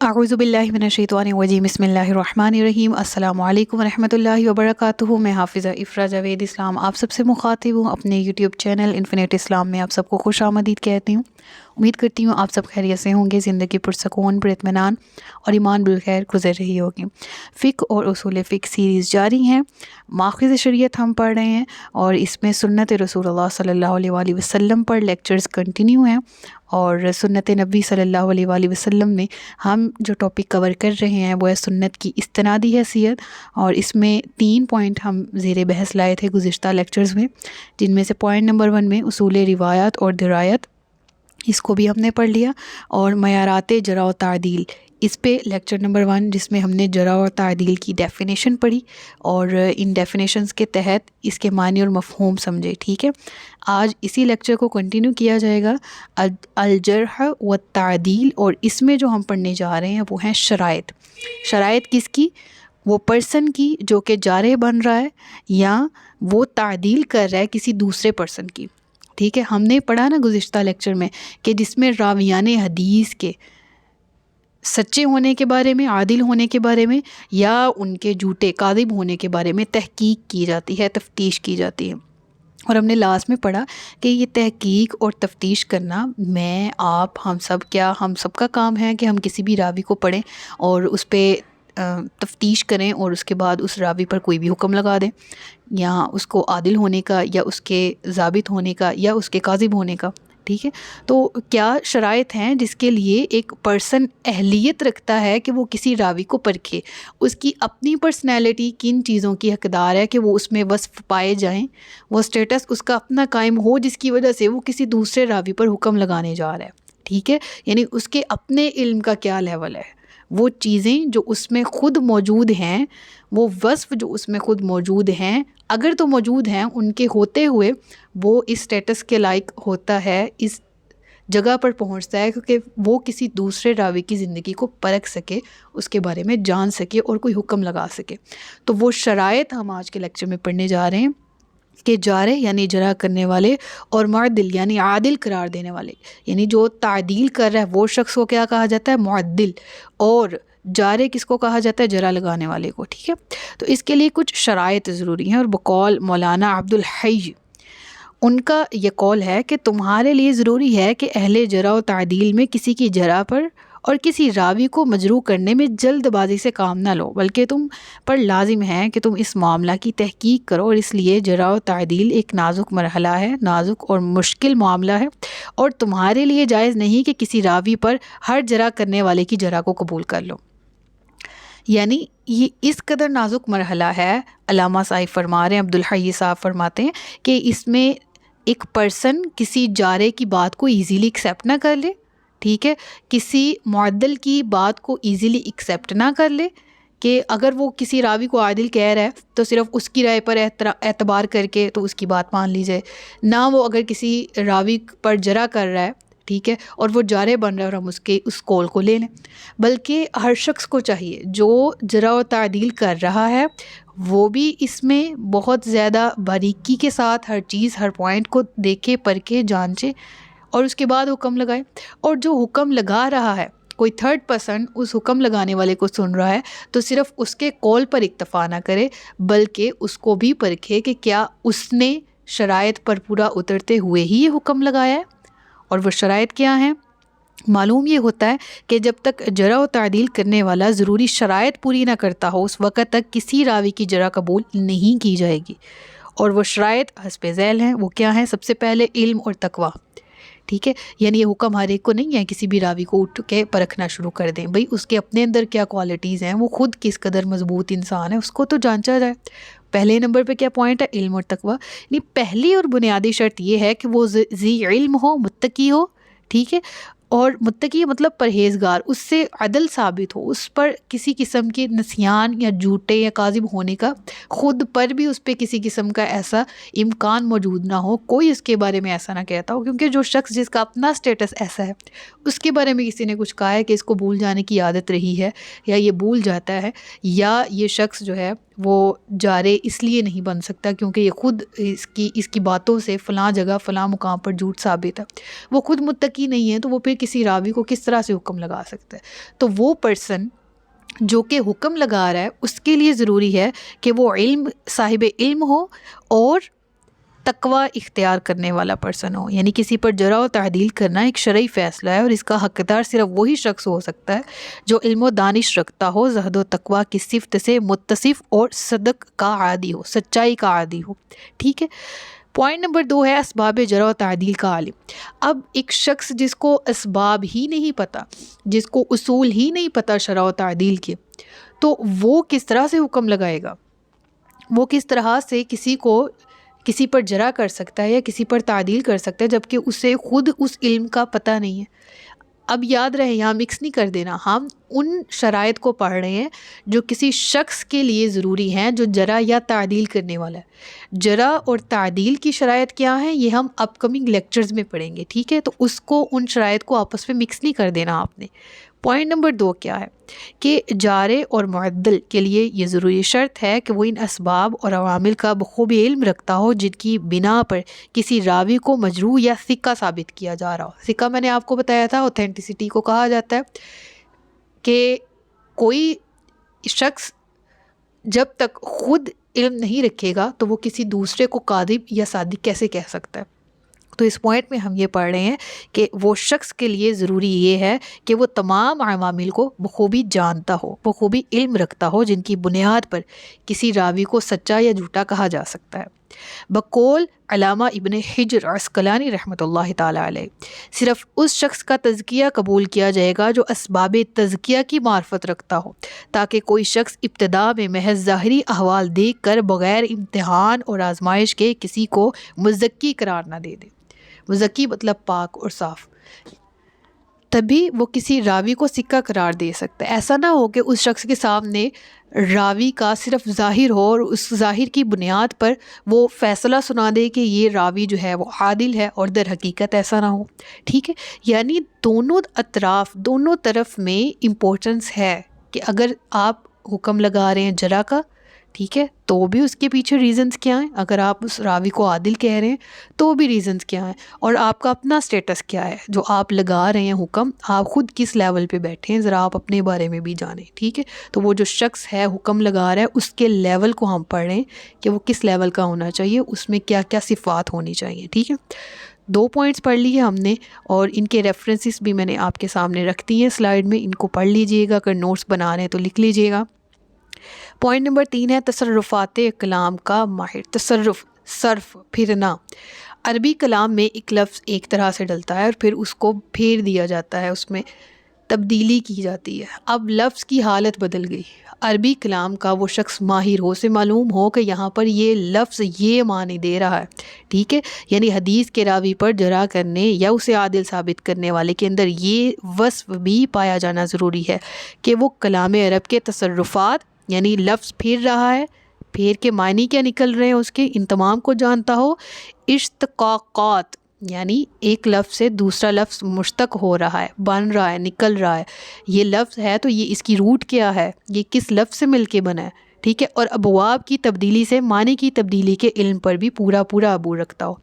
اعوذ باللہ من الشیطان الرجیم بسم اللہ الرحمن الرحیم السلام علیکم ورحمۃ اللہ وبرکاتہ۔ میں حافظہ افرا جاوید اسلام آپ سب سے مخاطب ہوں اپنے یوٹیوب چینل انفینٹ اسلام میں۔ آپ سب کو خوش آمدید کہتی ہوں۔ امید کرتی ہوں آپ سب خیریت سے ہوں گے، زندگی پرسکون، پر اطمینان اور ایمان بالخیر گزر رہی ہوگی۔ فقہ اور اصول فقہ سیریز جاری ہیں، ماخذ شریعت ہم پڑھ رہے ہیں اور اس میں سنت رسول اللہ صلی اللہ علیہ وآلہ وسلم پر لیکچرز کنٹینیو ہیں، اور سنت نبی صلی اللہ علیہ وآلہ وسلم میں ہم جو ٹاپک کور کر رہے ہیں وہ ہے سنت کی استنادی حیثیت، اور اس میں 3 پوائنٹ ہم زیر بحث لائے تھے گزشتہ لیکچرز میں، جن میں سے پوائنٹ نمبر 1 میں اصول روایات اور درایت، اس کو بھی ہم نے پڑھ لیا، اور معیارات جرح و تعدیل، اس پہ لیکچر نمبر 1 جس میں ہم نے جرح و تعدیل کی ڈیفینیشن پڑھی اور ان ڈیفینیشنز کے تحت اس کے معنی اور مفہوم سمجھے۔ ٹھیک ہے، آج اسی لیکچر کو کنٹینیو کیا جائے گا، الجرح و تعدیل، اور اس میں جو ہم پڑھنے جا رہے ہیں وہ ہیں شرائط۔ شرائط کس کی؟ وہ پرسن کی جو کہ جارح بن رہا ہے یا وہ تعدیل کر رہا ہے کسی دوسرے پرسن کی۔ ٹھیک ہے، ہم نے پڑھا نا گزشتہ لیکچر میں کہ جس میں راویان حدیث کے سچے ہونے کے بارے میں، عادل ہونے کے بارے میں، یا ان کے جھوٹے کاذب ہونے کے بارے میں تحقیق کی جاتی ہے، تفتیش کی جاتی ہے۔ اور ہم نے لاسٹ میں پڑھا کہ یہ تحقیق اور تفتیش کرنا میں، آپ، ہم سب کا کام ہے کہ ہم کسی بھی راوی کو پڑھیں اور اس پہ تفتیش کریں، اور اس کے بعد اس راوی پر کوئی بھی حکم لگا دیں، یا اس کو عادل ہونے کا، یا اس کے ضابط ہونے کا، یا اس کے کاذب ہونے کا۔ ٹھیک ہے، تو کیا شرائط ہیں جس کے لیے ایک پرسن اہلیت رکھتا ہے کہ وہ کسی راوی کو پرکھے؟ اس کی اپنی پرسنالٹی کن چیزوں کی حقدار ہے کہ وہ اس میں وصف پائے جائیں، وہ سٹیٹس اس کا اپنا قائم ہو جس کی وجہ سے وہ کسی دوسرے راوی پر حکم لگانے جا رہا ہے۔ ٹھیک ہے، یعنی اس کے اپنے علم کا کیا لیول ہے، وہ چیزیں جو اس میں خود موجود ہیں، وہ وصف جو اس میں خود موجود ہیں، اگر تو موجود ہیں، ان کے ہوتے ہوئے وہ اس سٹیٹس کے لائق ہوتا ہے، اس جگہ پر پہنچتا ہے کیونکہ وہ کسی دوسرے راوی کی زندگی کو پرکھ سکے، اس کے بارے میں جان سکے اور کوئی حکم لگا سکے۔ تو وہ شرائط ہم آج کے لیکچر میں پڑھنے جا رہے ہیں کہ جارح یعنی جرح کرنے والے، اور معدل یعنی عادل قرار دینے والے، یعنی جو تعدیل کر رہا ہے وہ شخص کو کیا کہا جاتا ہے؟ معدل، اور جارح کس کو کہا جاتا ہے؟ جرح لگانے والے کو۔ ٹھیک ہے، تو اس کے لیے کچھ شرائط ضروری ہیں، اور بقول مولانا عبد الحی ان کا یہ قول ہے کہ تمہارے لیے ضروری ہے کہ اہل جرح و تعدیل میں کسی کی جرح پر اور کسی راوی کو مجروح کرنے میں جلد بازی سے کام نہ لو، بلکہ تم پر لازم ہے کہ تم اس معاملہ کی تحقیق کرو، اور اس لیے جرح و تعدیل ایک نازک مرحلہ ہے، نازک اور مشکل معاملہ ہے، اور تمہارے لیے جائز نہیں کہ کسی راوی پر ہر جرح کرنے والے کی جرح کو قبول کر لو۔ یعنی یہ اس قدر نازک مرحلہ ہے، علامہ صاحب فرما رہے ہیں، عبد الحی صاحب فرماتے ہیں کہ اس میں ایک پرسن کسی جارح کی بات کو ایزیلی ایکسیپٹ نہ کر لے، ٹھیک ہے، کسی معدل کی بات کو ایزیلی ایکسیپٹ نہ کر لے، کہ اگر وہ کسی راوی کو عادل کہہ رہا ہے تو صرف اس کی رائے پر اعتبار کر کے تو اس کی بات مان لی جائے، نہ وہ اگر کسی راوی پر جرح کر رہا ہے، ٹھیک ہے، اور وہ جارح بن رہا ہے اور ہم اس قول کو لے لیں، بلکہ ہر شخص کو چاہیے جو جرح و تعدیل کر رہا ہے وہ بھی اس میں بہت زیادہ باریکی کے ساتھ ہر چیز، ہر پوائنٹ کو دیکھے، پرکھے، جانچے، اور اس کے بعد حکم لگائے۔ اور جو حکم لگا رہا ہے، کوئی تھرڈ پرسن اس حکم لگانے والے کو سن رہا ہے، تو صرف اس کے قول پر اکتفا نہ کرے، بلکہ اس کو بھی پرکھے کہ کیا اس نے شرائط پر پورا اترتے ہوئے ہی یہ حکم لگایا ہے۔ اور وہ شرائط کیا ہیں؟ معلوم یہ ہوتا ہے کہ جب تک جرح و تعدیل کرنے والا ضروری شرائط پوری نہ کرتا ہو، اس وقت تک کسی راوی کی جرح قبول نہیں کی جائے گی۔ اور وہ شرائط حسب ذیل ہیں، وہ کیا ہیں؟ سب سے پہلے علم اور تقویٰ، ٹھیک ہے، یعنی یہ حکم ہر ایک کو نہیں ہے کسی بھی راوی کو اٹھ کے پرکھنا شروع کر دیں، بھئی اس کے اپنے اندر کیا کوالٹیز ہیں، وہ خود کس قدر مضبوط انسان ہے، اس کو تو جانچا جائے۔ پہلے نمبر پہ کیا پوائنٹ ہے؟ علم اور تقویٰ، یعنی پہلی اور بنیادی شرط یہ ہے کہ وہ ذی علم ہو، متقی ہو، ٹھیک ہے، اور متقی مطلب پرہیزگار، اس سے عدل ثابت ہو، اس پر کسی قسم کے نسیان یا جھوٹے یا کاذب ہونے کا خود پر بھی اس پہ کسی قسم کا ایسا امکان موجود نہ ہو، کوئی اس کے بارے میں ایسا نہ کہتا ہو، کیونکہ جو شخص جس کا اپنا سٹیٹس ایسا ہے، اس کے بارے میں کسی نے کچھ کہا ہے کہ اس کو بھول جانے کی عادت رہی ہے، یا یہ بھول جاتا ہے، یا یہ شخص جو ہے وہ جارے اس لیے نہیں بن سکتا کیونکہ یہ خود اس کی باتوں سے فلاں جگہ فلاں مقام پر جھوٹ ثابت ہے، وہ خود متقی نہیں ہے، تو وہ پھر کسی راوی کو کس طرح سے حکم لگا سکتا ہے؟ تو وہ پرسن جو کہ حکم لگا رہا ہے اس کے لیے ضروری ہے کہ وہ صاحب علم ہو اور تقوی اختیار کرنے والا پرسن ہو، یعنی کسی پر جرح و تعدیل کرنا ایک شرعی فیصلہ ہے اور اس کا حقدار صرف وہی شخص ہو سکتا ہے جو علم و دانش رکھتا ہو، زہد و تقوی کی صفت سے متصف اور صدق کا عادی ہو، سچائی کا عادی ہو، ٹھیک ہے۔ پوائنٹ نمبر 2 ہے اسباب جرح و تعدیل کا عالم۔ اب ایک شخص جس کو اسباب ہی نہیں پتہ، جس کو اصول ہی نہیں پتہ شرح و تعدیل کے، تو وہ کس طرح سے حکم لگائے گا؟ وہ کس طرح سے کسی پر جرح کر سکتا ہے یا کسی پر تعدیل کر سکتا ہے جبکہ اسے خود اس علم کا پتہ نہیں ہے؟ اب یاد رہے یہاں مکس نہیں کر دینا، ہم ان شرائط کو پڑھ رہے ہیں جو کسی شخص کے لیے ضروری ہیں جو جرح یا تعدیل کرنے والا ہے۔ جرح اور تعدیل کی شرائط کیا ہیں یہ ہم اپ کمنگ لیکچرز میں پڑھیں گے، ٹھیک ہے؟ تو اس کو ان شرائط کو آپس میں مکس نہیں کر دینا آپ نے۔ پوائنٹ نمبر 2 کیا ہے کہ جارے اور معدل کے لیے یہ ضروری شرط ہے کہ وہ ان اسباب اور عوامل کا بخوبی علم رکھتا ہو جن کی بنا پر کسی راوی کو مجروح یا ثقہ ثابت کیا جا رہا ہو۔ ثقہ میں نے آپ کو بتایا تھا اوتھینٹسٹی کو کہا جاتا ہے کہ کوئی شخص جب تک خود علم نہیں رکھے گا تو وہ کسی دوسرے کو کاذب یا صادق کیسے کہہ سکتا ہے؟ تو اس پوائنٹ میں ہم یہ پڑھ رہے ہیں کہ وہ شخص کے لیے ضروری یہ ہے کہ وہ تمام عوامل کو بخوبی جانتا ہو، بخوبی علم رکھتا ہو جن کی بنیاد پر کسی راوی کو سچا یا جھوٹا کہا جا سکتا ہے۔ بقول علامہ ابن حجر عسقلانی رحمۃ اللہ تعالی علیہ، صرف اس شخص کا تزکیہ قبول کیا جائے گا جو اسباب تزکیہ کی معرفت رکھتا ہو، تاکہ کوئی شخص ابتدا میں محض ظاہری احوال دیکھ کر بغیر امتحان اور آزمائش کے کسی کو مزکی قرار نہ دے دے۔ مزکی مطلب پاک اور صاف، تبھی وہ کسی راوی کو سکہ قرار دے سکتا ہے۔ ایسا نہ ہو کہ اس شخص کے سامنے راوی کا صرف ظاہر ہو اور اس ظاہر کی بنیاد پر وہ فیصلہ سنا دے کہ یہ راوی جو ہے وہ عادل ہے اور در حقیقت ایسا نہ ہو، ٹھیک ہے؟ یعنی دونوں اطراف، دونوں طرف میں امپورٹنس ہے کہ اگر آپ حکم لگا رہے ہیں جرح کا، ٹھیک ہے، تو بھی اس کے پیچھے ریزنز کیا ہیں؟ اگر آپ اس راوی کو عادل کہہ رہے ہیں تو بھی ریزنز کیا ہیں؟ اور آپ کا اپنا سٹیٹس کیا ہے جو آپ لگا رہے ہیں حکم؟ آپ خود کس لیول پہ بیٹھے ہیں ذرا آپ اپنے بارے میں بھی جانیں، ٹھیک ہے؟ تو وہ جو شخص ہے حکم لگا رہا ہے اس کے لیول کو ہم پڑھ رہے ہیں کہ وہ کس لیول کا ہونا چاہیے، اس میں کیا کیا صفات ہونی چاہیے، ٹھیک ہے؟ 2 پوائنٹس پڑھ لیے ہم نے اور ان کے ریفرنسز بھی میں نے آپ کے سامنے رکھ دی ہیں سلائیڈ میں، ان کو پڑھ لیجئے گا، اگر نوٹس بنا رہے ہیں تو لکھ لیجئے گا۔ پوائنٹ نمبر 3 ہے تصرفات کلام کا ماہر۔ تصرف، صرف، پھرنا۔ عربی کلام میں ایک لفظ ایک طرح سے ڈلتا ہے اور پھر اس کو پھیر دیا جاتا ہے، اس میں تبدیلی کی جاتی ہے۔ اب لفظ کی حالت بدل گئی۔ عربی کلام کا وہ شخص ماہر ہو، اسے معلوم ہو کہ یہاں پر یہ لفظ یہ معنی دے رہا ہے، ٹھیک ہے؟ یعنی حدیث کے راوی پر جرح کرنے یا اسے عادل ثابت کرنے والے کے اندر یہ وصف بھی پایا جانا ضروری ہے کہ وہ کلام عرب کے تصرفات، یعنی لفظ پھر رہا ہے، پھر کے معنی کیا نکل رہے ہیں اس کے، ان تمام کو جانتا ہو۔ اشتقاقات، یعنی ایک لفظ سے دوسرا لفظ مشتق ہو رہا ہے، بن رہا ہے، نکل رہا ہے، یہ لفظ ہے تو یہ اس کی روٹ کیا ہے، یہ کس لفظ سے مل کے بنا ہے، ٹھیک ہے؟ اور ابواب کی تبدیلی سے معنی کی تبدیلی کے علم پر بھی پورا عبور رکھتا ہو۔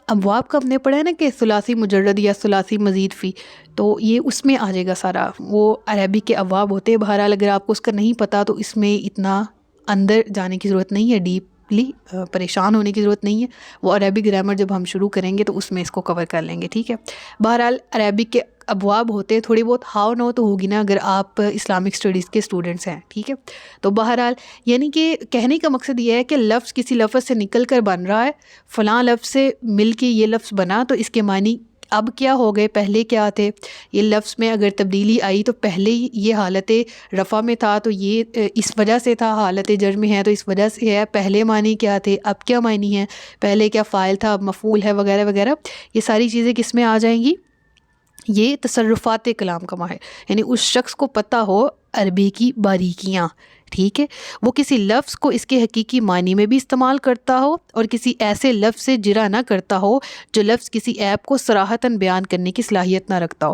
ابواب کا ہم نے پڑھا ہے نا کہ ثلاثی مجرد یا ثلاثی مزید فی، تو یہ اس میں آ جائے گا سارا، وہ عربی کے ابواب ہوتے ہیں۔ بہرحال اگر آپ کو اس کا نہیں پتہ تو اس میں اتنا اندر جانے کی ضرورت نہیں ہے، ڈیپلی پریشان ہونے کی ضرورت نہیں ہے، وہ عربی گرامر جب ہم شروع کریں گے تو اس میں اس کو کور کر لیں گے، ٹھیک ہے؟ بہرحال عربی کے ابواب ہوتے ہیں، تھوڑی بہت ہاؤ نو تو ہوگی نا اگر آپ اسلامک اسٹڈیز کے اسٹوڈنٹس ہیں، ٹھیک ہے؟ تو بہرحال یعنی کہ کہنے کا مقصد یہ ہے کہ لفظ کسی لفظ سے نکل کر بن رہا ہے، فلاں لفظ سے مل کے یہ لفظ بنا، تو اس کے معنی اب کیا ہو گئے، پہلے کیا تھے؟ یہ لفظ میں اگر تبدیلی آئی تو پہلے یہ حالت رفع میں تھا تو یہ اس وجہ سے تھا، حالت جر میں ہے تو اس وجہ سے ہے، پہلے معنی کیا تھے، اب کیا معنی ہے، پہلے کیا فاعل تھا اب مفعول ہے، وغیرہ وغیرہ، یہ ساری چیزیں کس میں آ جائیں گی؟ یہ تصرفات کلام کا ماہر، یعنی اس شخص کو پتہ ہو عربی کی باریکیاں، ٹھیک ہے؟ وہ کسی لفظ کو اس کے حقیقی معنی میں بھی استعمال کرتا ہو اور کسی ایسے لفظ سے جرح نہ کرتا ہو جو لفظ کسی عیب کو صراحتاً بیان کرنے کی صلاحیت نہ رکھتا ہو۔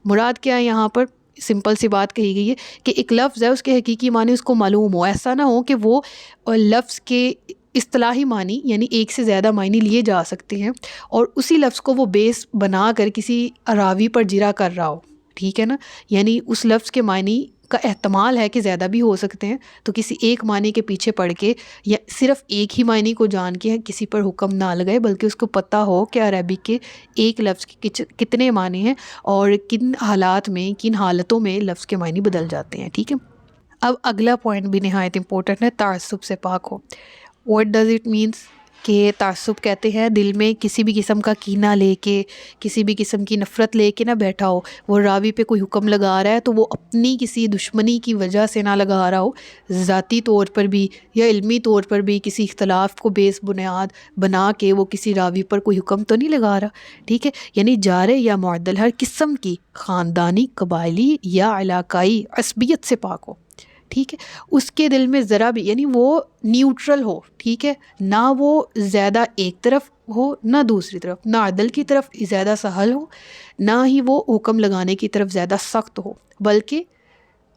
مراد کیا ہے یہاں پر؟ سمپل سی بات کہی گئی ہے کہ ایک لفظ ہے اس کے حقیقی معنی اس کو معلوم ہو، ایسا نہ ہو کہ وہ لفظ کے اصطلاحی معنی یعنی ایک سے زیادہ معنی لیے جا سکتے ہیں اور اسی لفظ کو وہ بیس بنا کر کسی راوی پر جرا کر رہا ہو، ٹھیک ہے نا، یعنی اس لفظ کے معنی کا احتمال ہے کہ زیادہ بھی ہو سکتے ہیں، تو کسی ایک معنی کے پیچھے پڑھ کے یا صرف ایک ہی معنی کو جان کے کسی پر حکم نہ لگائے، بلکہ اس کو پتہ ہو کہ عربک کے ایک لفظ کے کتنے معنی ہیں اور کن حالات میں کن حالتوں میں لفظ کے معنی بدل جاتے ہیں، ٹھیک ہے۔ اب اگلا پوائنٹ بھی نہایت امپورٹنٹ ہے، تعصب سے پاک ہو۔ واٹ ڈز اٹ مینس کہ تعصب کہتے ہیں دل میں کسی بھی قسم کا کینہ لے کے، کسی بھی قسم کی نفرت لے کے نہ بیٹھا ہو، وہ راوی پہ کوئی حکم لگا رہا ہے تو وہ اپنی کسی دشمنی کی وجہ سے نہ لگا رہا ہو، ذاتی طور پر بھی یا علمی طور پر بھی کسی اختلاف کو بیس بنیاد بنا کے وہ کسی راوی پر کوئی حکم تو نہیں لگا رہا، ٹھیک ہے، یعنی جارح یا معدل ہر قسم کی خاندانی، قبائلی یا علاقائی عصبیت سے پاک ہو، ٹھیک ہے، اس کے دل میں ذرا بھی یعنی وہ نیوٹرل ہو، ٹھیک ہے، نہ وہ زیادہ ایک طرف ہو نہ دوسری طرف، نہ عدل کی طرف زیادہ سہل ہو نہ ہی وہ حکم لگانے کی طرف زیادہ سخت ہو، بلکہ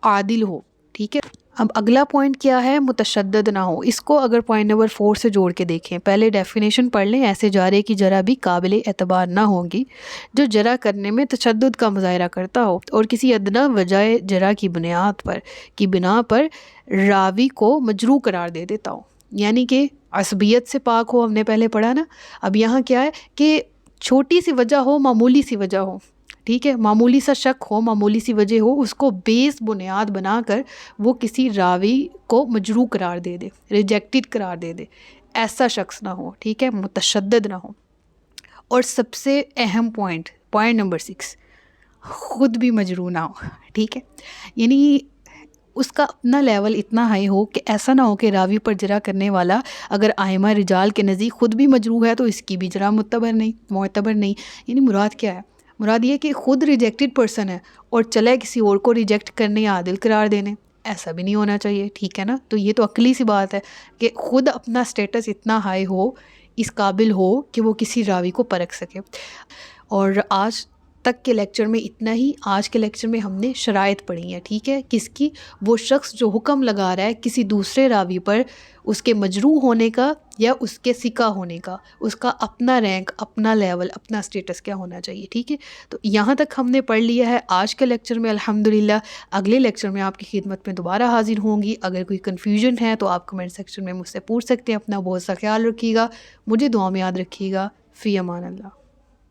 عادل ہو، ٹھیک ہے۔ اب اگلا پوائنٹ کیا ہے، متشدد نہ ہو۔ اس کو اگر پوائنٹ نمبر 4 سے جوڑ کے دیکھیں، پہلے ڈیفینیشن پڑھ لیں، ایسے جارحے کی جرح بھی قابل اعتبار نہ ہوگی جو جرح کرنے میں تشدد کا مظاہرہ کرتا ہو اور کسی ادنیٰ وجہ جرح کی بنا پر راوی کو مجروح قرار دے دیتا ہو، یعنی کہ عصبیت سے پاک ہو، ہم نے پہلے پڑھا نا۔ اب یہاں کیا ہے کہ چھوٹی سی وجہ ہو، معمولی سی وجہ ہو، ٹھیک ہے، معمولی سا شک ہو، معمولی سی وجہ ہو، اس کو بیس بنیاد بنا کر وہ کسی راوی کو مجروح قرار دے دے، ریجیکٹڈ قرار دے دے، ایسا شخص نہ ہو، ٹھیک ہے، متشدد نہ ہو۔ اور سب سے اہم پوائنٹ نمبر 6، خود بھی مجروح نہ ہو، ٹھیک ہے، یعنی اس کا اپنا لیول اتنا ہائی ہو کہ ایسا نہ ہو کہ راوی پر جرح کرنے والا اگر ائمہ رجال کے نزدیک خود بھی مجروح ہے تو اس کی بھی جرح معتبر نہیں، یعنی مراد کیا ہے، مراد یہ کہ خود ریجیکٹڈ پرسن ہے اور چلے کسی اور کو ریجیکٹ کرنے یا عادل قرار دینے، ایسا بھی نہیں ہونا چاہیے، ٹھیک ہے نا۔ تو یہ تو عقلی سی بات ہے کہ خود اپنا سٹیٹس اتنا ہائی ہو، اس قابل ہو کہ وہ کسی راوی کو پرکھ سکے۔ اور آج تک کے لیکچر میں اتنا ہی۔ آج کے لیکچر میں ہم نے شرائط پڑھی ہیں، ٹھیک ہے، کس کی، وہ شخص جو حکم لگا رہا ہے کسی دوسرے راوی پر اس کے مجروح ہونے کا یا اس کے ثقہ ہونے کا، اس کا اپنا رینک، اپنا لیول، اپنا سٹیٹس کیا ہونا چاہیے، ٹھیک ہے۔ تو یہاں تک ہم نے پڑھ لیا ہے آج کے لیکچر میں الحمدللہ۔ اگلے لیکچر میں آپ کی خدمت میں دوبارہ حاضر ہوں گی۔ اگر کوئی کنفیوژن ہے تو آپ کمنٹ سیکشن میں مجھ سے پوچھ سکتے ہیں۔ اپنا بہت سا خیال رکھیے گا، مجھے دعا میں یاد رکھیے گا۔ فی امان اللہ۔